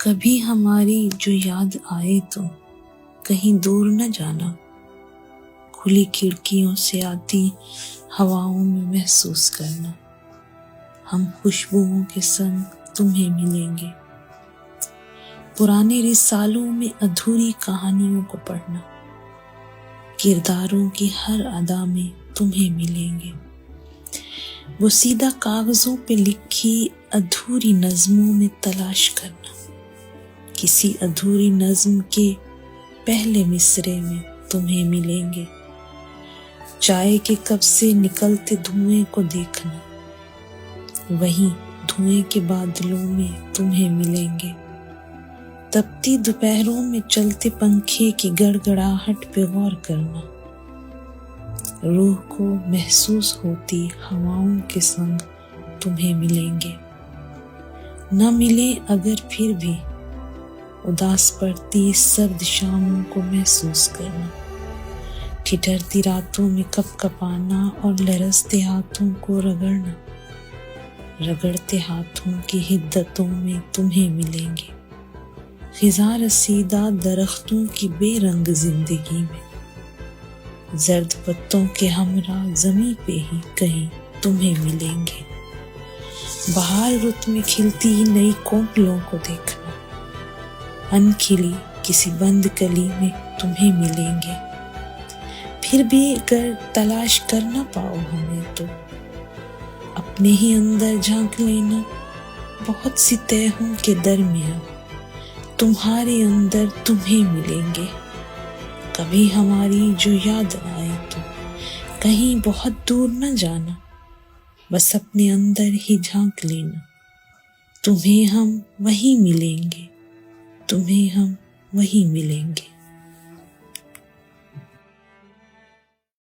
کبھی ہماری جو یاد آئے تو کہیں دور نہ جانا، کھلی کھڑکیوں سے آتی ہواؤں میں محسوس کرنا، ہم خوشبوؤں کے سنگ تمہیں ملیں گے، پرانے رسالوں میں ادھوری کہانیوں کو پڑھنا، کرداروں کی ہر ادا میں تمہیں ملیں گے، وہ سیدھا کاغذوں پہ لکھی ادھوری نظموں میں تلاش کرنا، کسی ادھوری نظم کے پہلے مصرعے میں تمہیں ملیں گے، چائے کے کپ سے نکلتے دھوئیں کو دیکھنا، وہیں دھوئیں کے بادلوں میں تمہیں ملیں گے، تپتی دوپہروں میں چلتے پنکھے کی گڑگڑاہٹ پہ غور کرنا، روح کو محسوس ہوتی ہواؤں کے سنگ تمہیں ملیں گے، نہ ملے اگر پھر بھی اداس پڑتی سرد شاموں کو محسوس کرنا، ٹھٹھرتی راتوں میں کپ کپانا اور لرزتے ہاتھوں کو رگڑنا، رگڑتے ہاتھوں کی حدتوں میں تمہیں ملیں گے، خزاں رسیدہ درختوں کی بے رنگ زندگی میں، زرد پتوں کے ہمراہ زمیں پہ ہی کہیں تمہیں ملیں گے، بہار رت میں کھلتی نئی کونپلوں کو دیکھنا، ان کھلی کسی بند کلی میں تمہیں ملیں گے، پھر بھی اگر تلاش کر نہ پاؤ ہمیں تو اپنے ہی اندر جھانک لینا، بہت سی تہوں کے درمیان تمہارے اندر تمہیں ملیں گے، کبھی ہماری جو یاد آئے تو کہیں بہت دور نہ جانا، بس اپنے اندر ہی جھانک لینا، تمہیں ہم وہیں ملیں گے، تمہیں ہم وہیں ملیں گے۔